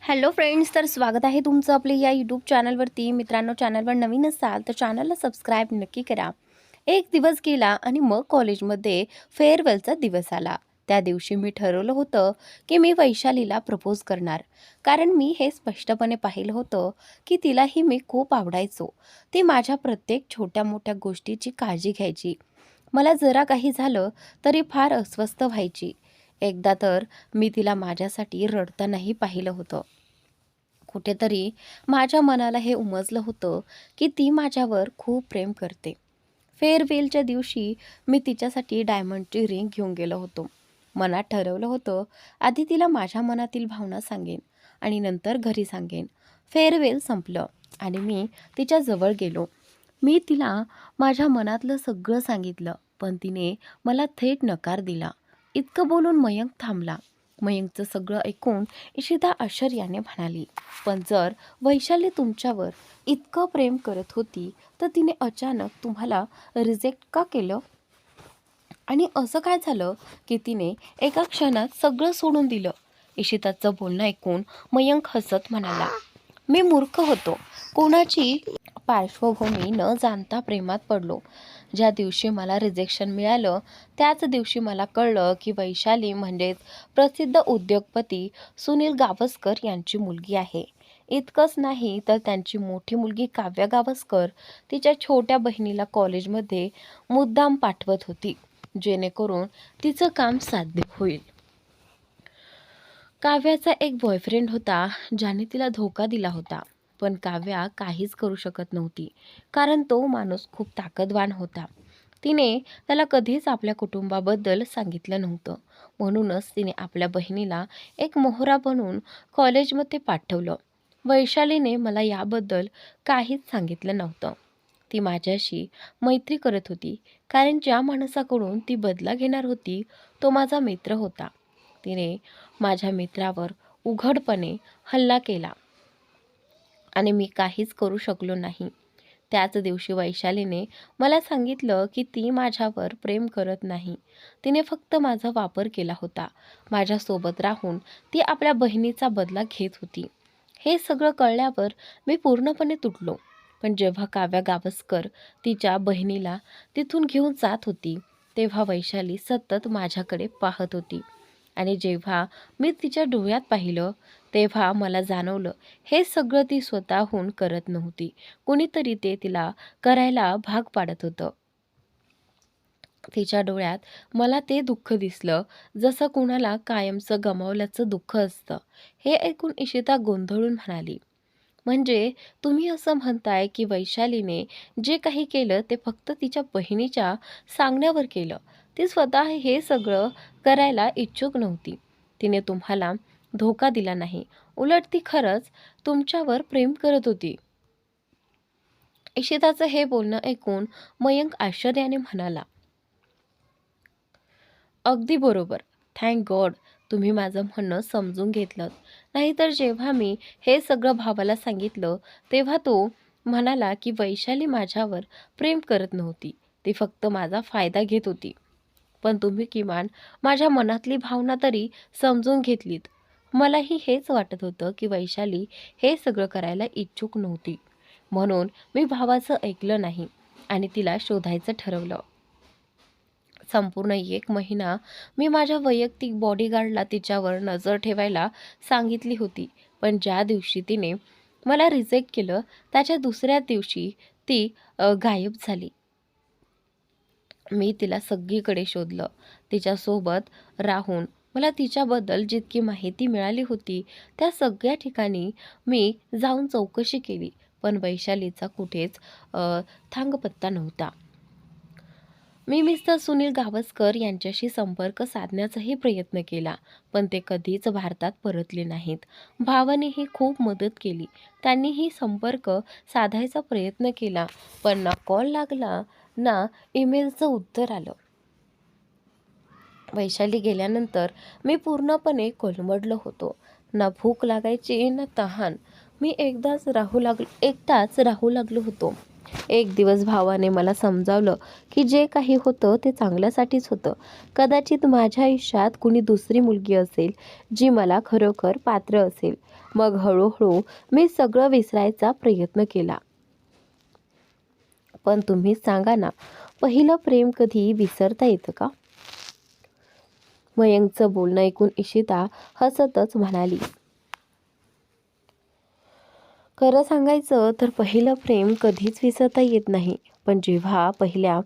Hello friends, तर स्वागत आहे तुमचं आपले या यूट्यूब चॅनलवरती. मित्रांनो, चॅनलवर नवीन असाल तर चॅनलला सबस्क्राईब नक्की करा. एक दिवस गेला आणि मग कॉलेजमध्ये फेअरवेलचा दिवस आला. त्या दिवशी मी ठरवलं होतं की मी वैशालीला प्रपोज करणार, कारण मी हे स्पष्टपणे पाहिलं होतं की तिलाही मी खूप आवडायचो. ती माझ्या प्रत्येक छोट्या मोठ्या गोष्टीची काळजी घ्यायची. मला जरा काही झालं तरी फार अस्वस्थ व्हायची. एकदा तर मी तिला माझ्यासाठी रडतानाही पाहिलं होतं. कुठेतरी माझ्या मनाला हे उमजलं होतं की ती माझ्यावर खूप प्रेम करते. फेअरवेलच्या दिवशी मी तिच्यासाठी डायमंडची रिंग घेऊन गेलो होतो. मनात ठरवलं होतं, आधी तिला माझ्या मनातील भावना सांगेन आणि नंतर घरी सांगेन. फेअरवेल संपलं आणि मी तिच्या जवळ गेलो. मी तिला माझ्या मनातलं सगळं सांगितलं, पण तिने मला थेट नकार दिला. इतकं बोलून मयंक थांबला. मयंकचं सगळं ऐकून इशिता आश्चर्याने म्हणाली, पण जर वैशाली तुमच्यावर इतकं प्रेम करत होती तर तिने अचानक तुम्हाला रिजेक्ट का केलं? आणि असं काय झालं की तिने एका क्षणात सगळं सोडून दिलं? इशिताचं बोलणं ऐकून मयंक हसत म्हणाला, मी मूर्ख होतो. कोणाची पार्श्वभूमी न जाणता प्रेमात पडलो. ज्या दिवशी मला रिजेक्शन मिळालं त्याच दिवशी मला कळलं की वैशाली म्हणजेच प्रसिद्ध उद्योगपती सुनील गावस्कर यांची मुलगी आहे. इतकंच नाही तर त्यांची मोठी मुलगी काव्या गावस्कर तिच्या छोट्या बहिणीला कॉलेजमध्ये मुद्दाम पाठवत होती, जेणेकरून तिचं काम साध्य होईल. काव्याचा एक बॉयफ्रेंड होता ज्याने तिला धोका दिला होता, पण काव्या काहीच करू शकत नव्हती, कारण तो माणूस खूप ताकदवान होता. तिने त्याला कधीच आपल्या कुटुंबाबद्दल सांगितलं नव्हतं. म्हणूनच तिने आपल्या बहिणीला एक मोहरा बनवून कॉलेजमध्ये पाठवलं. वैशालीने मला याबद्दल काहीच सांगितलं नव्हतं. ती माझ्याशी मैत्री करत होती, कारण ज्या माणसाकडून ती बदला घेणार होती तो माझा मित्र होता. तिने माझ्या मित्रावर उघडपणे हल्ला केला आणि मी काहीच करू शकलो नाही. त्याच दिवशी वैशालीने मला सांगितलं की ती माझ्यावर प्रेम करत नाही. तिने फक्त माझा वापर केला होता. माझ्यासोबत राहून ती आपल्या बहिणीचा बदला घेत होती. हे सगळं कळल्यावर मी पूर्णपणे तुटलो. पण जेव्हा काव्या गावस्कर तिच्या बहिणीला तिथून घेऊन जात होती, तेव्हा वैशाली सतत माझ्याकडे पाहत होती. आणि जेव्हा मी तिच्या डोळ्यात पाहिलं तेव्हा मला जाणवलं, हे सगळं ती स्वतःहून करत नव्हती. कुणीतरी ते तिला करायला भाग पाडत होतं. तिच्या डोळ्यात मला ते दुःख दिसलं, जसं कुणाला कायमचं गमावल्याचं दुःख असतं. हे ऐकून इशिता गोंधळून म्हणाली, म्हणजे तुम्ही असं म्हणताय की वैशालीने जे काही केलं ते फक्त तिच्या बहिणीच्या सांगण्यावर केलं? ती स्वतः हे सगळं करायला इच्छुक नव्हती. तिने तुम्हाला धोका दिला नाही, उलट ती खरंच तुमच्यावर प्रेम करत होती. इशिताचं हे बोलणं ऐकून मयंक आश्चर्याने म्हणाला, अगदी बरोबर. थँक गॉड तुम्ही माझं म्हणणं समजून घेतलं. नाहीतर जेव्हा मी हे सगळं भावाला सांगितलं तेव्हा तो म्हणाला की वैशाली माझ्यावर प्रेम करत नव्हती, ती फक्त माझा फायदा घेत होती. पण तुम्ही किमान माझ्या मनातली भावना तरी समजून घेतलीत. मलाही हेच वाटत होतं की वैशाली हे सगळं करायला इच्छुक नव्हती. म्हणून मी भावाचं ऐकलं नाही आणि तिला शोधायचं ठरवलं. संपूर्ण 1 महिना मी माझ्या वैयक्तिक बॉडीगार्डला तिच्यावर नजर ठेवायला सांगितली होती. पण ज्या दिवशी तिने मला रिजेक्ट केलं त्याच्या दुसऱ्या दिवशी ती गायब झाली. मी तिला सगळीकडे शोधलं. तिच्यासोबत राहून मला तिच्याबद्दल जितकी माहिती मिळाली होती त्या सगळ्या ठिकाणी मी जाऊन चौकशी केली, पण वैशालीचा कुठेच थांगपत्ता नव्हता. मी मिस्टर सुनील गावस्कर यांच्याशी संपर्क साधण्याचाही प्रयत्न केला, पण ते कधीच भारतात परतले नाहीत. भावानेही खूप मदत केली. त्यांनीही संपर्क साधायचा प्रयत्न केला, पण ना कॉल लागला ना ईमेलचं उत्तर आलं. वैशाली गेल्यानंतर मी पूर्णपणे कोलमडलो होतो. ना भूक लागायची ना तहान. मी एकटाच राहू लागलो होतो. एक दिवस भावाने मला समजावलं की जे काही होतं ते चांगल्यासाठीच होतं. कदाचित माझ्या आयुष्यात कुणी दुसरी मुलगी असेल जी मला खरोखर पात्र असेल. मग हळूहळू मी सगळं विसरायचा प्रयत्न केला. पण तुम्हीच सांगा ना, पहिलं प्रेम कधी विसरता येतं का? मयंकचं बोलणं ऐकून इशिता हसतच म्हणाली, खरं सांगायचं तर पहिलं प्रेम कधीच विसरता येत नाही. पण जेव्हा पहिल्या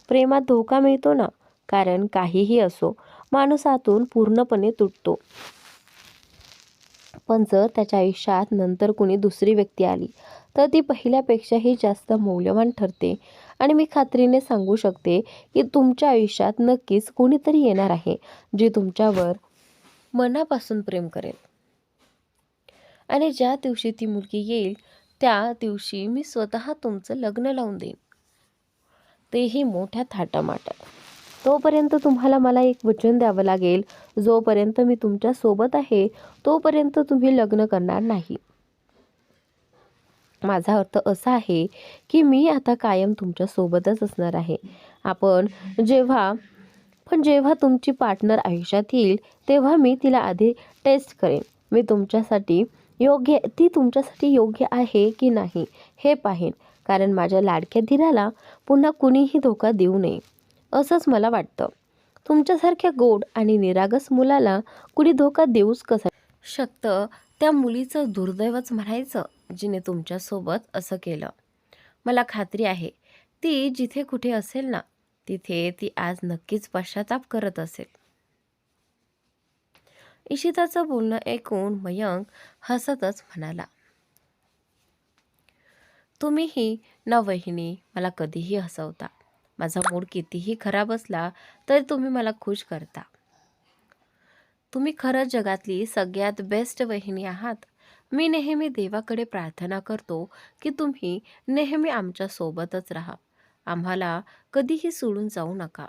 प्रेमात धोका मिळतो ना, कारण काहीही असो, माणूस आतून पूर्णपणे तुटतो. पण जर त्याच्या आयुष्यात नंतर कुणी दुसरी व्यक्ती आली तर ती पहिल्यापेक्षाही जास्त मौल्यवान ठरते. आणि मी खात्रीने सांगू शकते की तुमच्या आयुष्यात नक्कीच कोणीतरी येणार आहे जे तुमच्यावर मनापासून प्रेम करेल. आणि ज्या दिवशी ती मुलगी येईल त्या दिवशी मी स्वतः तुमचं लग्न लावून देईन, तेही मोठ्या थाटामाटात. तोपर्यंत तुम्हाला मला एक वचन द्यावं लागेल, जोपर्यंत मी तुमच्या सोबत आहे तोपर्यंत तुम्ही लग्न करणार नाही. माझा अर्थ असा आहे की मी आता कायम तुमच्या सोबतच असणार आहे. आपण जेव्हा जेव्हा तुमची पार्टनर आयुष्यात येईल तेव्हा मी तिला आधी टेस्ट करेन. ती तुमच्यासाठी योग्य आहे की नाही हे पाहीन. कारण माझ्या लाडक्या धीराला पुन्हा कुणीही धोका देऊ नये असंच मला वाटतं. तुमच्यासारख्या गोड आणि निरागस मुलाला कुणी धोका देऊच कसा शकतं? त्या मुलीचं दुर्दैवच म्हणायचं जिने तुमच्यासोबत असं केलं. मला खात्री आहे ती जिथे कुठे असेल ना, तिथे ती आज नक्कीच पश्चाताप करत असेल. इशिताचं बोलणं ऐकून मयंक हसतच म्हणाला, तुम्हीही ना वहिनी मला कधीही हसवता. माझा मूड कितीही खराब असला तरी तुम्ही मला खुश करता. तुम्ही खरंच जगातली सगळ्यात बेस्ट वहिनी आहात. मी नेहमी देवाकडे प्रार्थना करतो की तुम्ही नेहमी आमच्या सोबतच राहा. आम्हाला कधीही सोडून जाऊ नका.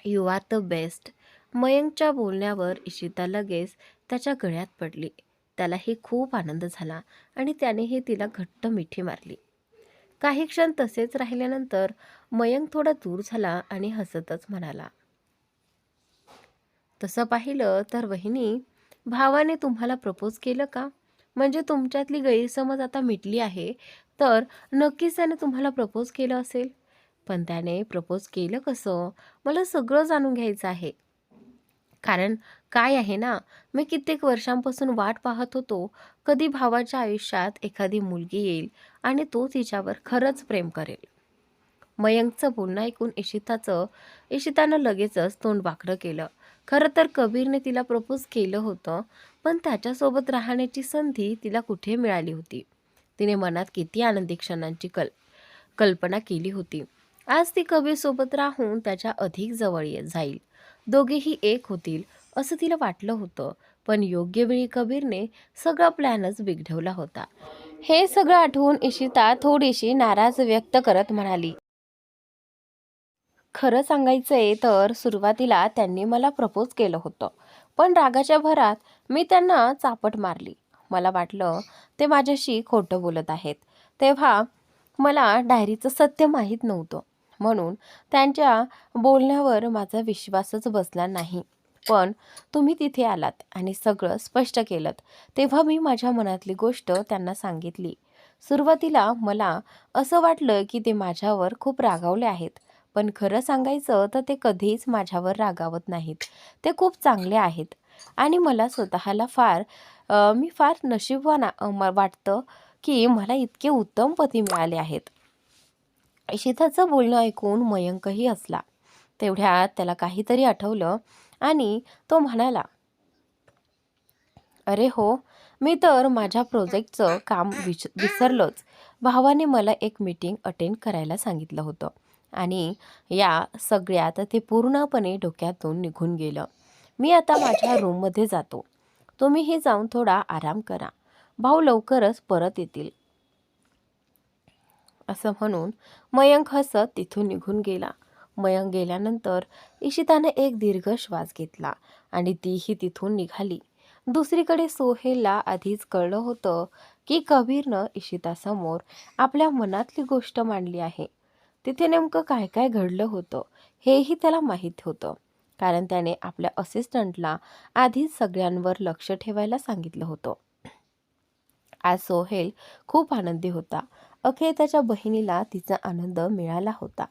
You are the best. मयंकच्या बोलण्यावर इशिता लगेच त्याच्या गळ्यात पडली. त्यालाही खूप आनंद झाला आणि त्यानेही तिला घट्ट मिठी मारली. काही क्षण तसेच राहिल्यानंतर मयंक थोडा दूर झाला आणि हसतच म्हणाला, तसं पाहिलं तर वहिनी, भावाने तुम्हाला प्रपोज केलं का? म्हणजे तुमच्यातली गैरसमज आता मिटली आहे. तर नक्कीच त्याने तुम्हाला प्रपोज केलं असेल. पण त्याने प्रपोज केलं कसं? मला सगळं जाणून घ्यायचं आहे. कारण काय आहे ना, मी कित्येक वर्षांपासून वाट पाहत होतो, कधी भावाच्या आयुष्यात एखादी मुलगी येईल आणि तो तिच्यावर खरंच प्रेम करेल. मयंकचं बोलणं ऐकून इशितानं लगेचच तोंड वाकडं केलं. खरं तर कबीरने तिला प्रपोज केलं होतं, पण त्याच्यासोबत राहण्याची संधी तिला कुठे मिळाली होती. तिने मनात किती आनंदी क्षणांची कल्पना केली होती. आज ती कबीरसोबत राहून त्याच्या अधिक जवळ जाईल. दोघेही एक होतील असं तिला वाटलं होतं. पण योग्य वेळी कबीरने सगळा प्लॅनच बिघडवला होता. हे सगळं आठवून इशिता थोडीशी नाराज व्यक्त करत म्हणाली, खरं सांगायचंय तर सुरुवातीला त्यांनी मला प्रपोज केलं होतं. पण रागाच्या भरात मी त्यांना चापट मारली. मला वाटलं ते माझ्याशी खोटं बोलत आहेत. तेव्हा मला डायरीचं सत्य माहीत नव्हतं. म्हणून त्यांच्या बोलण्यावर माझा विश्वासच बसला नाही. पण तुम्ही तिथे आलात आणि सगळं स्पष्ट केलंत, तेव्हा मी माझ्या मनातली गोष्ट त्यांना सांगितली. सुरुवातीला मला असं वाटलं की ते माझ्यावर खूप रागावले आहेत. पण खरं सांगायचं तर ते कधीच माझ्यावर रागावत नाहीत. ते खूप चांगले आहेत आणि मला स्वतःला मी फार नशीबवान वाटतं की मला इतके उत्तम पती मिळाले आहेत. इशिताचं बोलणं ऐकून मयंकही हसला. तेवढ्यात त्याला काहीतरी आठवलं आणि तो म्हणाला, अरे हो, मी तर माझ्या प्रोजेक्टचं काम विसरलोच. भावाने मला एक मीटिंग अटेंड करायला सांगितलं होतं आणि या सगळ्यात ते पूर्णपणे डोक्यातून निघून गेलं. मी आता माझ्या रूममध्ये जातो. तुम्हीही जाऊन थोडा आराम करा. भाऊ लवकरच परत येतील. असं म्हणून मयंक हसत तिथून निघून गेला. मयंक गेल्यानंतर इशिताने एक दीर्घ श्वास घेतला आणि तीही तिथून निघाली. दुसरीकडे सोहेलला आधीच कळलं होतं की कबीरनं इशितासमोर आपल्या मनातली गोष्ट मांडली आहे. तिथे नेमकं काय काय घडलं होतं हेही त्याला माहीत होतं, कारण त्याने आपल्या असिस्टंटला आधीच सगळ्यांवर लक्ष ठेवायला सांगितलं होतं. आज सोहेल खूप आनंदी होता. अखेर त्याच्या बहिणीला तिचा आनंद मिळाला होता.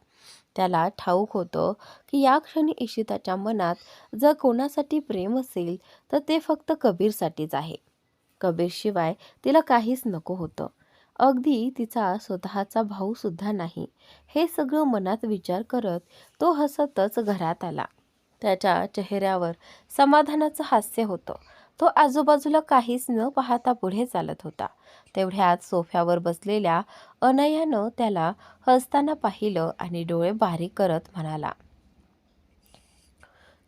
त्याला ठाऊक होतं की या क्षणी इशिताच्या मनात जर कोणासाठी प्रेम असेल तर ते फक्त कबीरसाठीच आहे. कबीरशिवाय तिला काहीच नको होतं. अगदी तिचा स्वतःचा भाऊ सुद्धा नाही. हे सगळं मनात विचार करत तो हसतच घरात आला. त्याच्या चेहऱ्यावर समाधानाचं हास्य होतं. तो आजूबाजूला काहीच न पाहता पुढे चालत होता. तेवढ्यात सोफ्यावर बसलेल्या अनयानं त्याला हसताना पाहिलं आणि डोळे बारीक करत म्हणाला,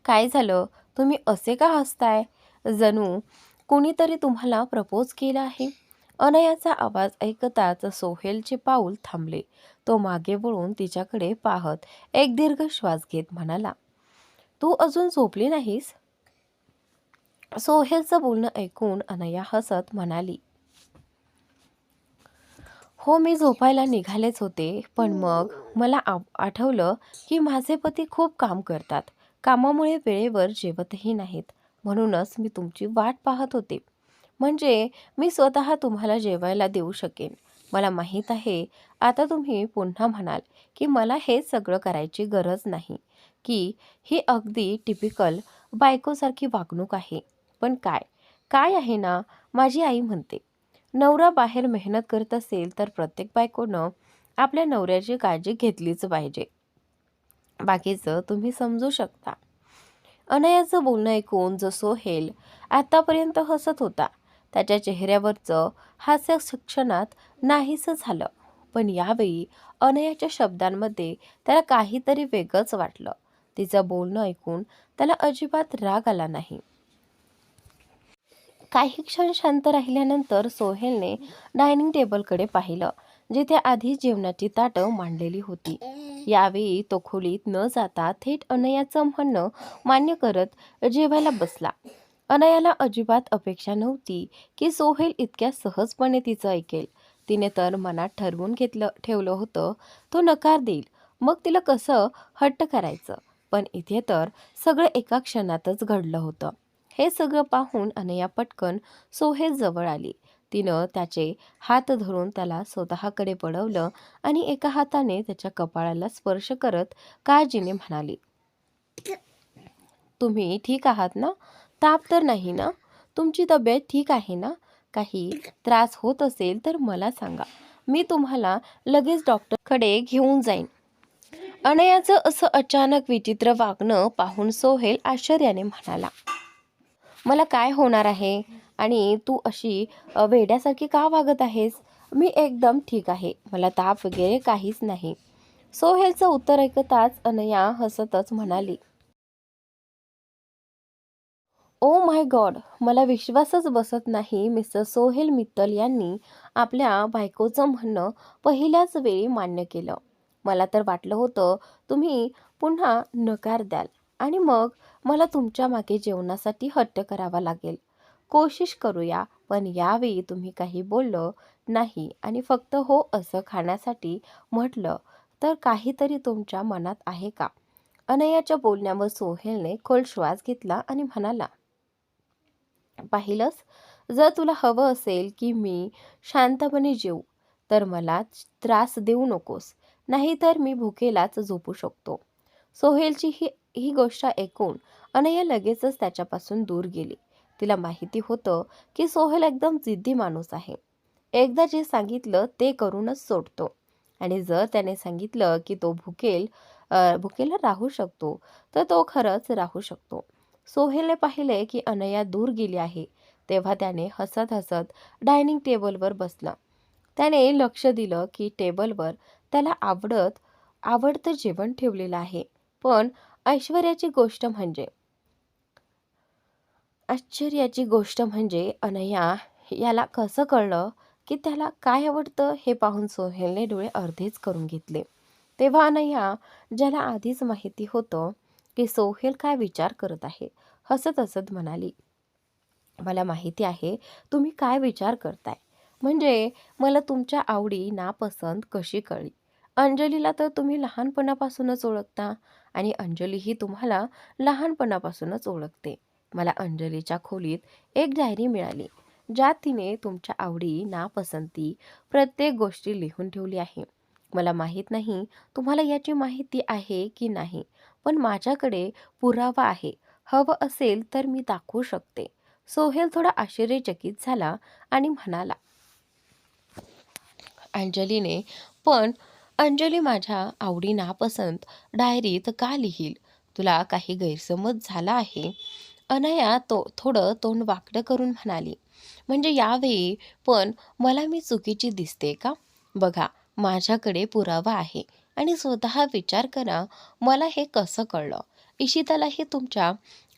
काय झालं? तुम्ही असे का हसताय? जणू कोणीतरी तुम्हाला प्रपोज केला आहे. अनयाचा आवाज ऐकताच सोहेलचे पाऊल थांबले. तो मागे वळून तिच्याकडे पाहत एक दीर्घ श्वास घेत म्हणाला, तू अजून झोपली नाहीस? सोहेलचं बोलणं ऐकून अनया हसत म्हणाली, हो, मी झोपायला निघालेच होते, पण मग मला आठवलं की माझे पती खूप काम करतात. कामामुळे वेळेवर जेवतही नाहीत. म्हणूनच मी तुमची वाट पाहत होते. म्हणजे मी स्वतः तुम्हाला जेवायला देऊ शकेन. मला माहीत आहे आता तुम्ही पुन्हा म्हणाल की मला हे सगळं करायची गरज नाही, की ही अगदी टिपिकल बायकोसारखी वागणूक आहे. पण काय काय आहे ना, माझी आई म्हणते, नवरा बाहेर मेहनत करत असेल तर प्रत्येक बायकोनं आपल्या नवऱ्याची काळजी घेतलीच पाहिजे. बाकीचं तुम्ही समजू शकता. अनयाचं बोलणं ऐकून जो सोहेल आतापर्यंत हसत होता त्याच्या चेहऱ्यावरचं हास्य क्षणात नाहीसं झालं. पण यावेळी अनयाच्या शब्दांमध्ये त्याला काहीतरी वेगळंच वाटलं. तिचं बोलणं ऐकून त्याला अजिबात राग आला नाही. काही क्षण शांत राहिल्यानंतर सोहेलने डायनिंग टेबलकडे पाहिलं, जिथे आधी जेवणाची ताटं मांडलेली होती. यावेळी तो खोलीत न जाता थेट अनयाचं म्हणणं मान्य करत जेवायला बसला. अनयाला अजिबात अपेक्षा नव्हती की सोहेल इतक्या सहजपणे तिचं ऐकेल. तिने तर मनात ठरवून ठेवलं होतं तो नकार देईल, मग तिला कसं हट्ट करायचं. पण इथे तर सगळं एका क्षणातच घडलं होतं. हे सगळं पाहून अनया पटकन सोहेल जवळ आली. तिनं त्याचे हात धरून त्याला स्वतःकडे वळवलं आणि एका हाताने त्याच्या कपाळाला स्पर्श करत काळजीने म्हणाली, तुम्ही ठीक आहात ना? ताप तर नाही ना? तुमची तब्येत ठीक आहे ना? काही त्रास होत असेल तर मला सांगा, मी तुम्हाला लगेच डॉक्टरकडे घेऊन जाईन. अनयाचं असं अचानक विचित्र वागणं पाहून सोहेल आश्चर्याने म्हणाला, मला काय होणार आहे आणि तू अशी वेड्यासारखी का वागत आहेस? मी एकदम ठीक आहे. मला ताप वगैरे काहीच नाही. सोहेलचं उत्तर ऐकताच अनया हसतच म्हणाली, ओ माय गॉड, मला विश्वासच बसत नाही. मिस्टर सोहेल मित्तल यांनी आपल्या बायकोचं म्हणणं पहिल्याच वेळी मान्य केलं. मला तर वाटलं होतं तुम्ही पुन्हा नकार द्याल आणि मग मला तुमच्या मागे जेवणासाठी हट्ट करावा लागेल. कोशिश करूया, पण यावेळी तुम्ही काही बोललं नाही आणि फक्त हो असं खाण्यासाठी म्हटलं तर काहीतरी तुमच्या मनात आहे का? अनयाच्या बोलण्यावर सोहेलने खोल श्वास घेतला आणि म्हणाला, पाहिलंस, जर तुला हवं असेल की मी शांतपणे जेवू तर मला त्रास देऊ नकोस, नाहीतर मी भुकेलाच झोपू शकतो. सोहेलची ही गोष्ट ऐकून अनया लगेचच त्याच्यापासून दूर गेली. तिला माहिती होतं की सोहेल एकदम जिद्दी माणूस आहे. एकदा जे सांगितलं ते करूनच सोडतो आणि जर त्याने सांगितलं की तो भुकेला राहू शकतो तर तो खरंच राहू शकतो. सोहेलने पाहिले की अनया दूर गेली आहे, तेव्हा त्याने हसत हसत डायनिंग टेबलवर बसला. त्याने लक्ष दिलं की टेबलवर त्याला आवडतं जेवण ठेवलेलं आहे. पण ऐश्वर्याची गोष्ट म्हणजे आश्चर्याची गोष्ट म्हणजे अनया याला कसं कळलं की त्याला काय आवडतं हे पाहून सोहेलने डोळे अर्धेच करून घेतले. तेव्हा अनया, ज्याला आधीच माहिती होतं की सोहेल काय विचार करत आहे, हसत हसत म्हणाली, मला माहिती आहे तुम्ही काय विचार करताय. म्हणजे मला तुमच्या आवडी नापसंत कशी कळली? अंजलीला तर तुम्ही लहानपणापासूनच ओळखता आणि अंजली ही तुम्हाला लहानपणापासूनच ओळखते. मला अंजलीच्या खोलीत एक डायरी मिळाली, ज्यात तिने तुमच्या आवडी नापसंती प्रत्येक गोष्टी लिहून ठेवली आहे. मला माहीत नाही तुम्हाला याची माहिती आहे की नाही, पण माझ्याकडे पुरावा आहे. हवं असेल तर मी दाखवू शकते. सोहेल थोडा आश्चर्यचकित झाला आणि म्हणाला, अंजलीने पण अंजली माझ्या आवडी नापसंत डायरीत का लिहील? तुला काही गैरसमज झाला आहे. अनया थोडं तोंड वाकडं करून म्हणाली, म्हणजे यावेळी पण मला मी चुकीची दिसते का? बघा, माझ्याकडे पुरावा आहे आणि स्वतः विचार करा, मला हे कसं कळलं? इशितालाही तुमच्या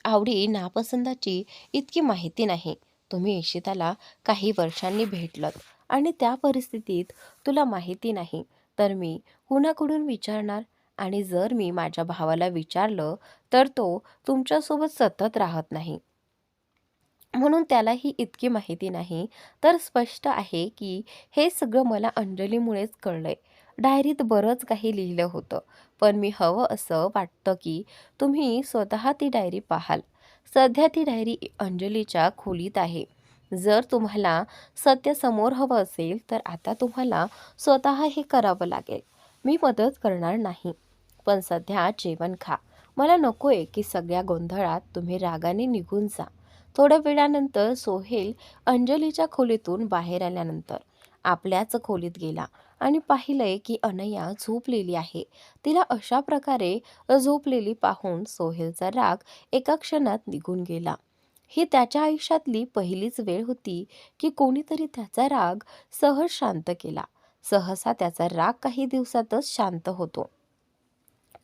आवडी नापसंदाची इतकी माहिती नाही. तुम्ही इशिताला काही वर्षांनी भेटलत आणि त्या परिस्थितीत तुला माहिती नाही, तर मी कुणाकडून विचारणार? आणि जर मी माझ्या भावाला विचारलं तर तो तुमच्यासोबत सतत राहत नाही, म्हणून त्यालाही इतकी माहिती नाही. तर स्पष्ट आहे की हे सगळं मला अंजलीमुळेच कळलंय. डायरीत बरंच काही लिहिलं होतं, पण मी हवं असं वाटतं की तुम्ही स्वतः ती डायरी पाहाल. सध्या ती डायरी अंजलीच्या खोलीत आहे. जर तुम्हाला सत्य समोर हवं असेल तर आता तुम्हाला स्वतः हे करावं लागेल. मी मदत करणार नाही. पण सध्या जेवण खा. मला नकोय की सगळ्या गोंधळात तुम्ही रागाने निघून जा. थोड्या वेळानंतर सोहेल अंजलीच्या खोलीतून बाहेर आल्यानंतर आपल्याच खोलीत गेला आणि पाहिलंय की अनया झोपलेली आहे. तिला अशा प्रकारे झोपलेली पाहून सोहेलचा राग एका क्षणात निघून गेला. ही त्याच्या आयुष्यातली पहिलीच वेळ होती की कोणीतरी त्याचा राग सहज शांत केला. सहसा त्याचा राग काही दिवसातच शांत होतो.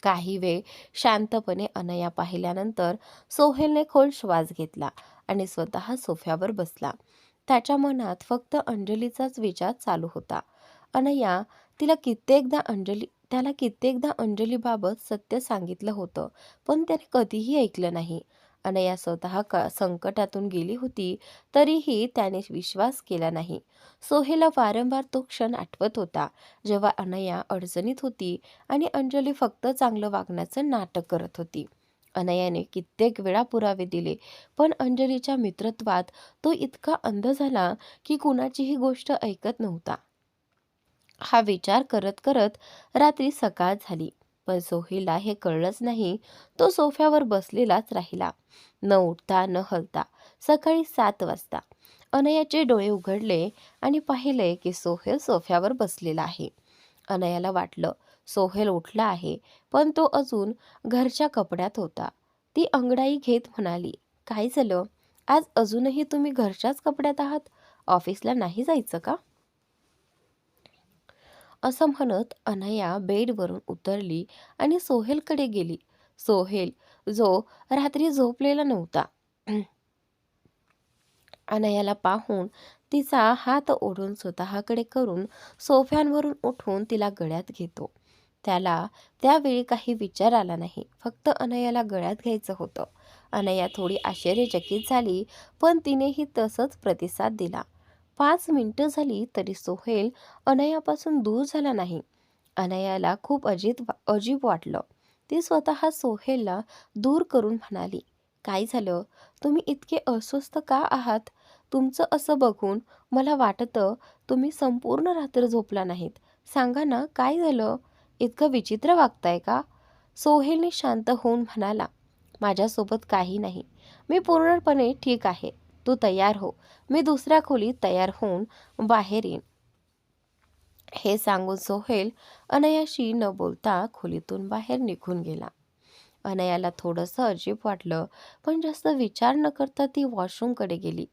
काही वेळ शांतपणे अनया पाहिल्यानंतर सोहेलने खोल श्वास घेतला आणि स्वतः सोफ्यावर बसला. त्याच्या मनात फक्त अंजलीचाच विचार चालू होता. अनया तिला कित्येकदा अंजली त्याला कित्येकदा अंजलीबाबत सत्य सांगितलं होतं, पण त्याने कधीही ऐकलं नाही. अनया स्वतः संकटातून गेली होती, तरीही त्याने विश्वास केला नाही. सोहेलला वारंवार तो क्षण आठवत होता, जेव्हा अनया अडचणीत होती आणि अंजली फक्त चांगलं वागण्याचं नाटक करत होती. अनयाने कित्येक वेळा पुरावे दिले, पण अंजलीच्या मित्रत्वात तो इतका अंध झाला की कुणाचीही गोष्ट ऐकत नव्हता. हा विचार करत करत रात्री सकाळ झाली, पण सोहेलला हे कळलंच नाही. तो सोफ्यावर बसलेलाच राहिला, न उठता न हलता. सकाळी 7 वाजता अनयाचे डोळे उघडले आणि पाहिले की सोहेल सोफ्यावर बसलेला आहे. अनयाला वाटलं सोहेल उठला आहे, पण तो अजून घरच्या कपड्यात होता. ती अंगडाई घेत म्हणाली, काय झालं? आज अजूनही तुम्ही घरच्याच कपड्यात आहात? ऑफिसला नाही जायचं का? असं म्हणत अनया बेडवरून उतरली आणि सोहेलकडे गेली. सोहेल जो रात्री झोपलेला नव्हता, अनयाला पाहून तिचा हात ओढून स्वतःकडे करून सोफ्यांवरून उठून तिला गळ्यात घेतो. त्याला त्यावेळी काही विचार आला नाही, फक्त अनयाला गळ्यात घ्यायचं होतं. अनया थोडी आश्चर्यचकित झाली, पण तिनेही तसंच प्रतिसाद दिला. 5 मिनिटं झाली तरी सोहेल अनयापासून दूर झाला नाही. अनयाला खूप अजीब वाटलं. ती स्वतः सोहेलला दूर करून म्हणाली, काय झालं? तुम्ही इतके अस्वस्थ का आहात? तुमचं असं बघून मला वाटतं तुम्ही संपूर्ण रात्र झोपला नाहीत. सांगा ना, काय झालं? इतकं विचित्र वागताय का? सोहेलने शांत होऊन म्हणाला, माझ्यासोबत काही नाही. मी पूर्णपणे ठीक आहे. तू तयार हो. मी दुसऱ्या खोलीत तयार होऊन बाहेर येईन. हे सांगून सोहेल अनयाशी न बोलता खोलीतून बाहेर निघून गेला. अनयाला थोडंसं अजीब वाटलं, पण जास्त विचार न करता ती वॉशरूमकडे गेली.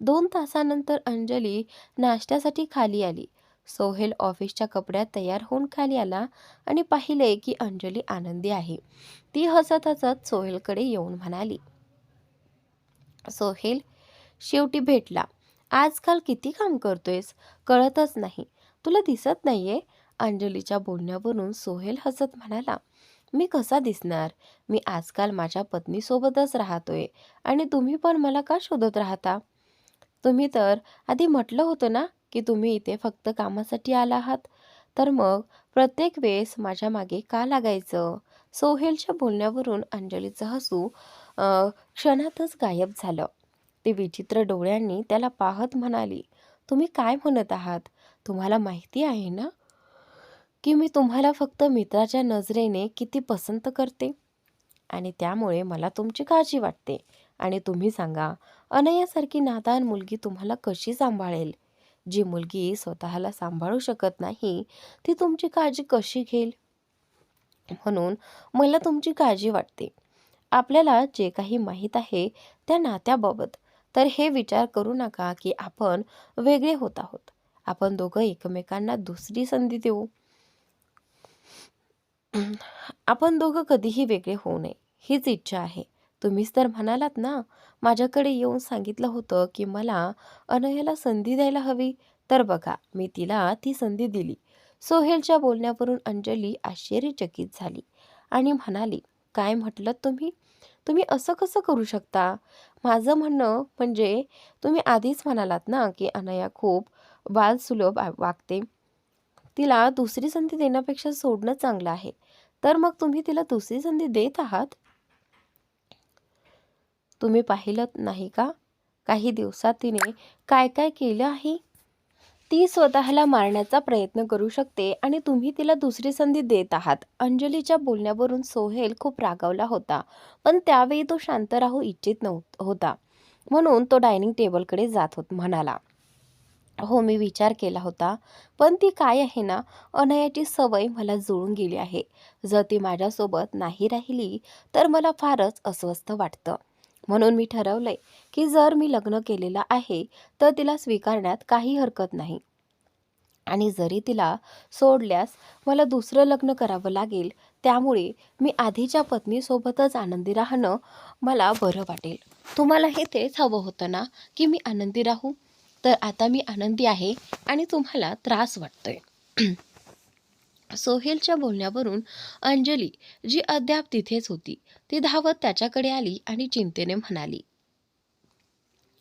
2 तासानंतर अंजली नाश्त्यासाठी खाली आली. सोहेल ऑफिसच्या कपड्यात तयार होऊन खाली आला आणि पाहिले की अंजली आनंदी आहे. ती हसत हसत सोहेलकडे येऊन म्हणाली, सोहेल, शेवटी भेटला. आजकाल किती काम करतोयस, कळतच नाही. तुला दिसत नाहीये? अंजलीच्या बोलण्यावरून सोहेल हसत म्हणाला, मी कसा दिसणार? मी आजकाल माझ्या पत्नीसोबतच राहतोय आणि तुम्ही पण मला का शोधत राहता? तुम्ही तर आधी म्हटलं होतं ना की तुम्ही इथे फक्त कामासाठी आला आहात? तर मग प्रत्येक वेळेस माझ्या मागे का लागायचं? सोहेलच्या बोलण्यावरून अंजलीचं हसू क्षणातच गायब झालं. ती विचित्र डोळ्यांनी त्याला पाहत म्हणाली, तुम्ही काय म्हणत आहात? तुम्हाला माहिती आहे ना की मी तुम्हाला फक्त मित्राच्या नजरेने किती पसंत करते आणि त्यामुळे मला तुमची काळजी वाटते. आणि तुम्ही सांगा, अनयासारखी नादान मुलगी तुम्हाला कशी सांभाळेल? जी मुलगी स्वतःला सांभाळू शकत नाही, ती तुमची काळजी कशी घेईल? म्हणून मला तुमची काळजी वाटते. आपल्याला जे काही माहीत आहे त्या नात्याबाबत, तर हे विचार करू नका की आपण वेगळे होत आहोत. आपण दोघं एकमेकांना दुसरी संधी देऊ. आपण दोघं कधीही वेगळे होऊ नये हीच इच्छा आहे. तुम्हीच तर म्हणालात ना, माझ्याकडे येऊन सांगितलं होतं की मला अनयाला संधी द्यायला हवी. तर बघा, मी तिला ती संधी दिली. सोहेलच्या बोलण्यावरून अंजली आश्चर्यचकित झाली आणि म्हणाली, काय म्हटलं तुम्ही? तुम्ही असं कसं करू शकता? माझं म्हणणं म्हणजे तुम्ही आधीच म्हणालात ना की अनया खूप बालसुलभ वागते. तिला दुसरी संधी देण्यापेक्षा सोडणं चांगलं आहे. तर मग तुम्ही तिला दुसरी संधी देत आहात? तुम्ही पाहिलं नाही का? काही दिवसात तिने काय काय केलं आहे? ती स्वतःला मारण्याचा प्रयत्न करू शकते आणि तुम्ही तिला दुसरी संधी देत आहात. अंजलीच्या बोलण्यावरून सोहेल खूप रागावला होता, पण त्यावेळी तो शांत राहू इच्छित होता. म्हणून तो डायनिंग टेबलकडे जात म्हणाला, हो, मी विचार केला होता, पण ती काय आहे ना, अनयाची सवय मला जुळून गेली आहे. जर ती माझ्यासोबत नाही राहिली तर मला फारच अस्वस्थ वाटतं. म्हणून मी ठरवलंय की जर मी लग्न केलेलं आहे तर तिला स्वीकारण्यात काही हरकत नाही. आणि जरी तिला सोडल्यास मला दुसरं लग्न करावं लागेल. त्यामुळे मी आधीच्या पत्नीसोबतच आनंदी राहणं मला बरं वाटेल. तुम्हालाही तेच हवं होतं ना, की मी आनंदी राहू? तर आता मी आनंदी आहे आणि तुम्हाला त्रास वाटतोय. सोहेलच्या बोलण्यावरून अंजली, जी अद्याप तिथेच होती, ती धावत त्याच्याकडे आली आणि चिंतेने म्हणाली,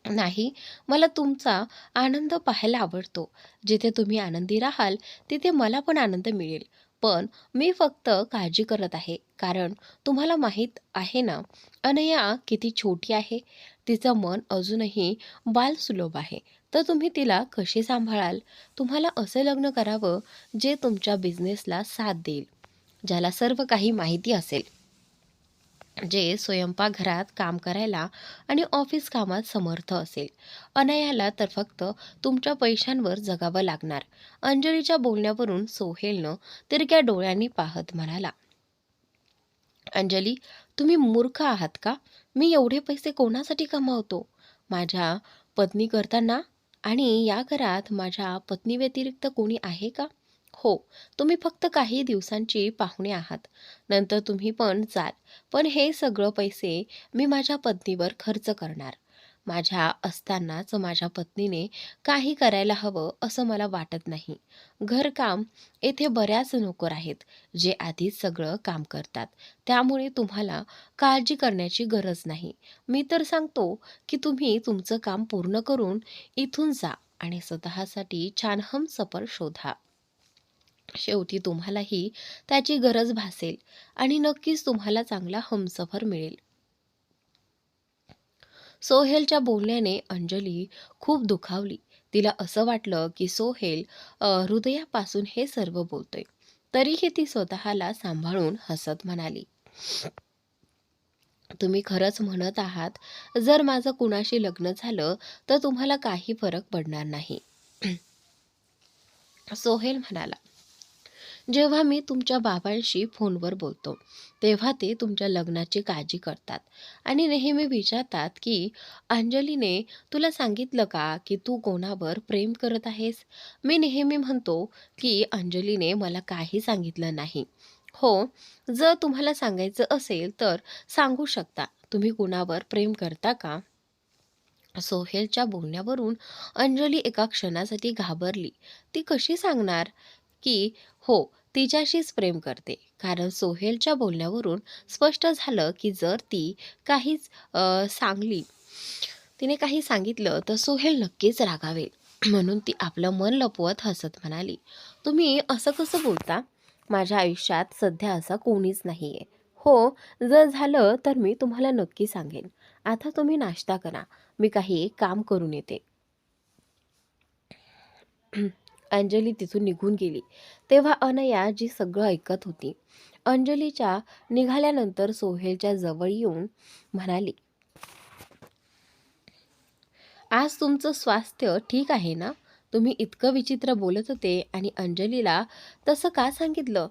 नाही, मला तुमचा आनंद पाहायला आवडतो. जिथे तुम्ही आनंदी राहाल तिथे मला पण आनंद मिळेल. पण मी फक्त काळजी करत आहे, कारण तुम्हाला माहीत आहे ना, अनया किती छोटी आहे. तिचं मन अजूनही बालसुलभ आहे. तर तुम्ही तिला कशी सांभाळाल? तुम्हाला असं लग्न करावं जे तुमच्या बिझनेसला साथ देईल, ज्याला सर्व काही माहिती असेल, जे स्वयंपाकघरात काम करायला आणि ऑफिस कामात समर्थ असेल. अनयाला तर फक्त तुमच्या पैशांवर जगावं लागणार. अंजलीच्या बोलण्यावरून सोहेलनं तिरक्या डोळ्यांनी पाहत म्हणाला, अंजली, तुम्ही मूर्ख आहात का? मी एवढे पैसे कोणासाठी कमावतो? माझ्या पत्नी करताना? आणि या घरात माझ्या पत्नी व्यतिरिक्त कोणी आहे का? हो, तुम्ही फक्त काही दिवसांची पाहुणे आहात. नंतर तुम्ही पण जाल. पण हे सगळं पैसे मी माझ्या पत्नीवर खर्च करणार. माझ्या असतानाच माझ्या पत्नीने काही करायला हवं असं मला वाटत नाही. घरकाम येथे बऱ्याच नोकर आहेत, जे आधीच सगळं काम करतात. त्यामुळे तुम्हाला काळजी करण्याची गरज नाही. मी तर सांगतो की तुम्ही तुमचं काम पूर्ण करून इथून जा आणि स्वतःसाठी छान हमसफर शोधा. शेवटी तुम्हालाही त्याची गरज भासेल आणि नक्कीच तुम्हाला चांगला हमसफर मिळेल. सोहेलच्या बोलण्याने अंजली खूप दुखावली. तिला असं वाटलं की सोहेल हृदयापासून हे सर्व बोलतोय. तरीही ती स्वतःला सांभाळून हसत म्हणाली, तुम्ही खरंच म्हणत आहात, जर माझं कुणाशी लग्न झालं तर तुम्हाला काही फरक पडणार नाही. सोहेल म्हणाला, जेव्हा मी तुमच्या बाबांशी फोनवर बोलतो, तेव्हा ते तुमच्या लग्नाची काळजी करतात आणि नेहमी विचारतात की अंजलीने तुला सांगितलं का की तू कोणावर प्रेम करत आहेस? मी नेहमी म्हणतो की अंजलीने मला काही सांगितलं नाही. हो, जर तुम्हाला सांगायचं असेल तर सांगू शकता. तुम्ही कुणावर प्रेम करता का? सोहेलच्या बोलण्यावरून अंजली एका क्षणासाठी घाबरली. ती कशी सांगणार की हो, तिच्याशीच प्रेम करते? कारण सोहेलच्या बोलण्यावरून स्पष्ट झालं की जर ती काहीच सांगली तिने काही सांगितलं तर सोहेल नक्कीच रागावेल. म्हणून ती आपलं मन लपवत हसत म्हणाली, "तुम्ही असं कसं बोलता? माझ्या आयुष्यात सध्या असं कोणीच नाहीये." "हो, जर झालं तर मी तुम्हाला नक्की सांगेन. आता तुम्ही नाश्ता करा. मी काही काम करून येते." अंजली तिथून निघून गेली. तेव्हा अनया जी सगळं ऐकत होती. अंजलीच्या निघाल्यानंतर सोहेलच्या जवळ येऊन म्हणाली, "आज तुमचं स्वास्थ्य ठीक आहे ना? तुम्ही इतकं विचित्र बोलत होते आणि अंजलीला तसं का सांगितलं?"